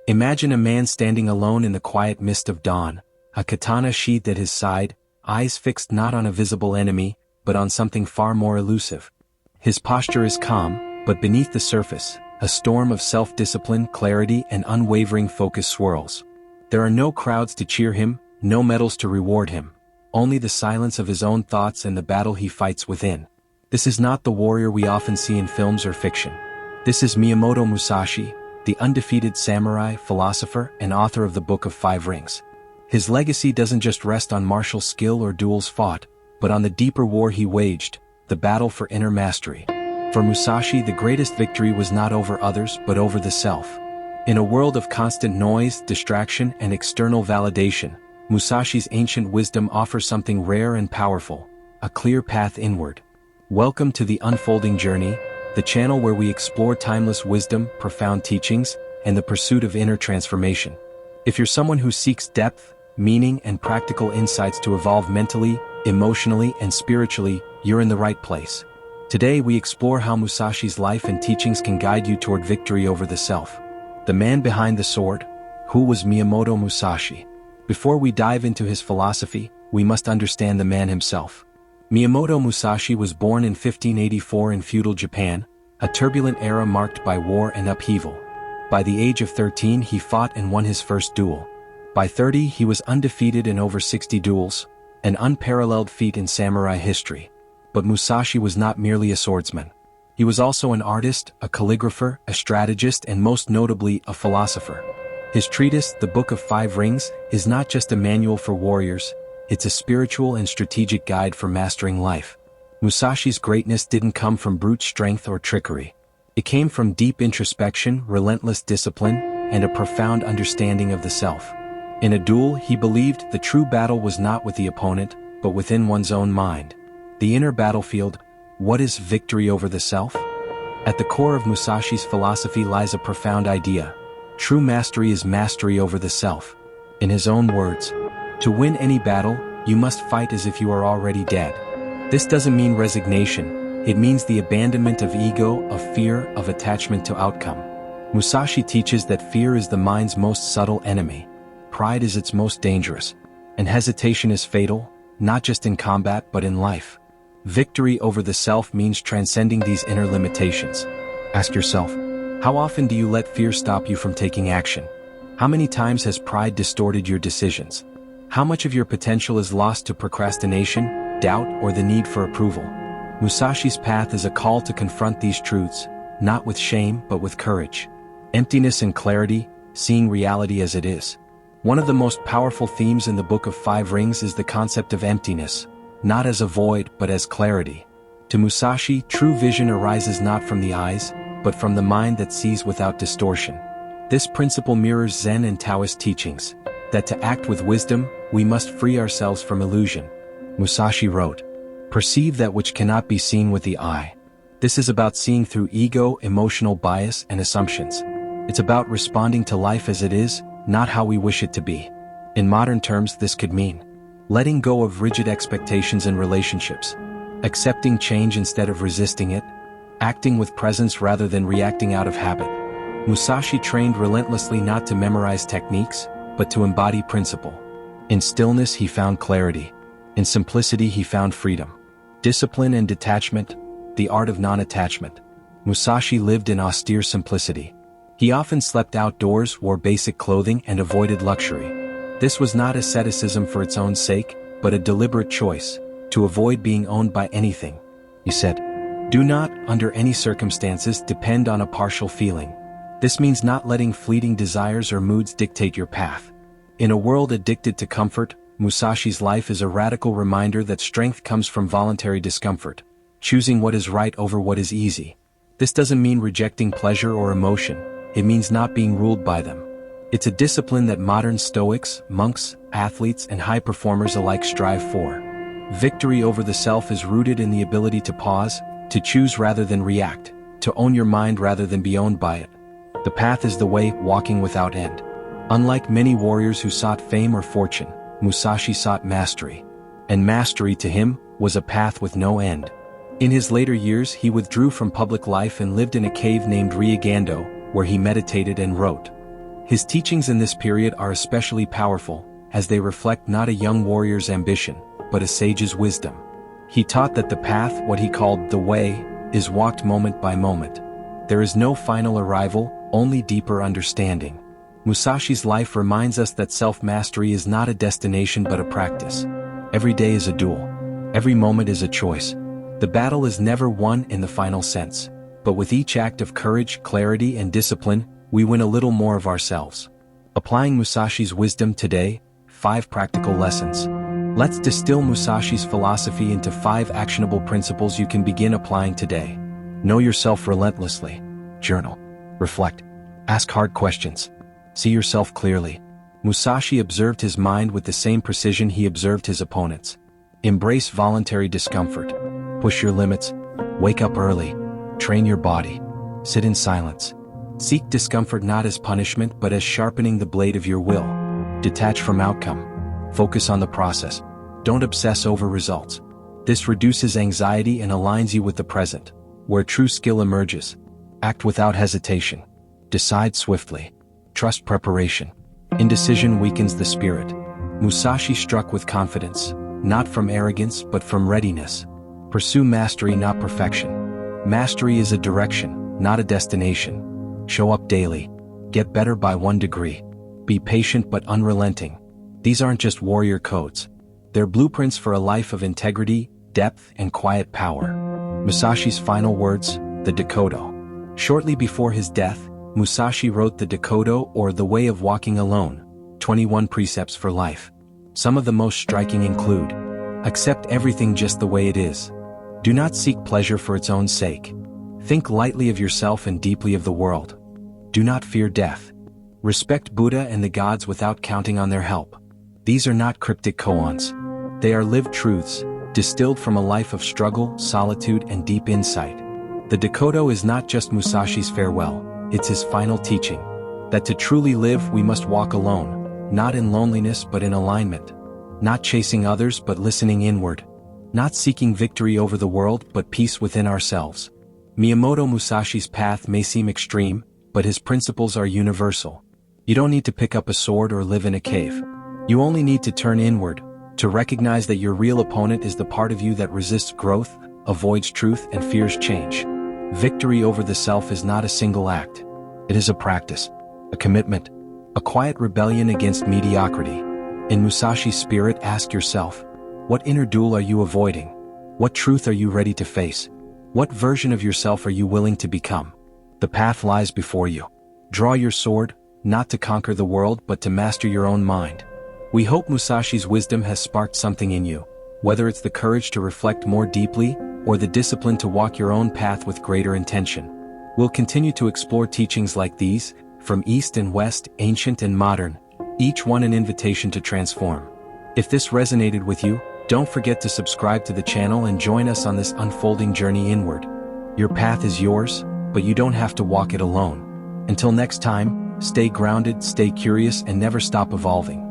Imagine a man standing alone in the quiet mist of dawn, a katana sheathed at his side, eyes fixed not on a visible enemy, but on something far more elusive. His posture is calm, but beneath the surface, a storm of self-discipline, clarity, and unwavering focus swirls. There are no crowds to cheer him, no medals to reward him, only the silence of his own thoughts and the battle he fights within. This is not the warrior we often see in films or fiction. This is Miyamoto Musashi, the undefeated samurai, philosopher, and author of the Book of Five Rings. His legacy doesn't just rest on martial skill or duels fought, but on the deeper war he waged, the battle for inner mastery. For Musashi, the greatest victory was not over others but over the self. In a world of constant noise, distraction, and external validation, Musashi's ancient wisdom offers something rare and powerful, a clear path inward. Welcome to the Unfolding Journey, the channel where we explore timeless wisdom, profound teachings, and the pursuit of inner transformation. If you're someone who seeks depth, meaning, and practical insights to evolve mentally, emotionally, and spiritually, you're in the right place. Today we explore how Musashi's life and teachings can guide you toward victory over the self. The man behind the sword. Who was Miyamoto Musashi? Before we dive into his philosophy, we must understand the man himself. Miyamoto Musashi was born in 1584 in feudal Japan, a turbulent era marked by war and upheaval. By the age of 13 he fought and won his first duel. By 30 he was undefeated in over 60 duels, an unparalleled feat in samurai history. But Musashi was not merely a swordsman. He was also an artist, a calligrapher, a strategist, and most notably a philosopher. His treatise, the Book of Five Rings, is not just a manual for warriors, it's a spiritual and strategic guide for mastering life. Musashi's greatness didn't come from brute strength or trickery. It came from deep introspection, relentless discipline, and a profound understanding of the self. In a duel, he believed the true battle was not with the opponent, but within one's own mind. The inner battlefield. What is victory over the self? At the core of Musashi's philosophy lies a profound idea. True mastery is mastery over the self. In his own words, to win any battle, you must fight as if you are already dead. This doesn't mean resignation, it means the abandonment of ego, of fear, of attachment to outcome. Musashi teaches that fear is the mind's most subtle enemy. Pride is its most dangerous. And hesitation is fatal, not just in combat but in life. Victory over the self means transcending these inner limitations. Ask yourself, how often do you let fear stop you from taking action? How many times has pride distorted your decisions? How much of your potential is lost to procrastination, doubt, or the need for approval? Musashi's path is a call to confront these truths, not with shame but with courage. Emptiness and clarity, seeing reality as it is. One of the most powerful themes in the Book of Five Rings is the concept of emptiness, not as a void but as clarity. To Musashi, true vision arises not from the eyes, but from the mind that sees without distortion. This principle mirrors Zen and Taoist teachings, that to act with wisdom, we must free ourselves from illusion. Musashi wrote, "Perceive that which cannot be seen with the eye." This is about seeing through ego, emotional bias, and assumptions. It's about responding to life as it is, not how we wish it to be. In modern terms, this could mean letting go of rigid expectations in relationships, accepting change instead of resisting it, acting with presence rather than reacting out of habit. Musashi trained relentlessly not to memorize techniques, but to embody principle. In stillness he found clarity. In simplicity he found freedom. Discipline and detachment, the art of non-attachment. Musashi lived in austere simplicity. He often slept outdoors, wore basic clothing, and avoided luxury. This was not asceticism for its own sake, but a deliberate choice, to avoid being owned by anything. He said, "Do not, under any circumstances, depend on a partial feeling." This means not letting fleeting desires or moods dictate your path. In a world addicted to comfort, Musashi's life is a radical reminder that strength comes from voluntary discomfort, choosing what is right over what is easy. This doesn't mean rejecting pleasure or emotion, it means not being ruled by them. It's a discipline that modern Stoics, monks, athletes, and high performers alike strive for. Victory over the self is rooted in the ability to pause, to choose rather than react, to own your mind rather than be owned by it. The path is the way, walking without end. Unlike many warriors who sought fame or fortune, Musashi sought mastery. And mastery to him was a path with no end. In his later years he withdrew from public life and lived in a cave named Ryagando, where he meditated and wrote. His teachings in this period are especially powerful, as they reflect not a young warrior's ambition, but a sage's wisdom. He taught that the path, what he called the way, is walked moment by moment. There is no final arrival, only deeper understanding. Musashi's life reminds us that self-mastery is not a destination but a practice. Every day is a duel. Every moment is a choice. The battle is never won in the final sense, but with each act of courage, clarity, and discipline, we win a little more of ourselves. Applying Musashi's wisdom today, 5 practical lessons. Let's distill Musashi's philosophy into 5 actionable principles you can begin applying today. Know yourself relentlessly. Journal. Reflect. Ask hard questions. See yourself clearly. Musashi observed his mind with the same precision he observed his opponents. Embrace voluntary discomfort. Push your limits. Wake up early. Train your body. Sit in silence. Seek discomfort not as punishment but as sharpening the blade of your will. Detach from outcome. Focus on the process. Don't obsess over results. This reduces anxiety and aligns you with the present, where true skill emerges. Act without hesitation. Decide swiftly. Trust preparation. Indecision weakens the spirit. Musashi struck with confidence, not from arrogance but from readiness. Pursue mastery, not perfection. Mastery is a direction, not a destination. Show up daily. Get better by 1 degree. Be patient but unrelenting. These aren't just warrior codes. They're blueprints for a life of integrity, depth, and quiet power. Musashi's final words, the Dokkōdō. Shortly before his death, Musashi wrote the Dokkōdō, or The Way of Walking Alone, 21 precepts for life. Some of the most striking include: accept everything just the way it is. Do not seek pleasure for its own sake. Think lightly of yourself and deeply of the world. Do not fear death. Respect Buddha and the gods without counting on their help. These are not cryptic koans. They are lived truths, distilled from a life of struggle, solitude, and deep insight. The Dokkōdō is not just Musashi's farewell, it's his final teaching. That to truly live we must walk alone, not in loneliness but in alignment. Not chasing others but listening inward. Not seeking victory over the world but peace within ourselves. Miyamoto Musashi's path may seem extreme, but his principles are universal. You don't need to pick up a sword or live in a cave. You only need to turn inward, to recognize that your real opponent is the part of you that resists growth, avoids truth, and fears change. Victory over the self is not a single act. It is a practice, a commitment, a quiet rebellion against mediocrity. In Musashi's spirit, ask yourself, what inner duel are you avoiding? What truth are you ready to face? What version of yourself are you willing to become? The path lies before you. Draw your sword, not to conquer the world but to master your own mind. We hope Musashi's wisdom has sparked something in you, whether it's the courage to reflect more deeply, or the discipline to walk your own path with greater intention. We'll continue to explore teachings like these, from East and West, ancient and modern, each one an invitation to transform. If this resonated with you, don't forget to subscribe to the channel and join us on this unfolding journey inward. Your path is yours, but you don't have to walk it alone. Until next time, stay grounded, stay curious, and never stop evolving.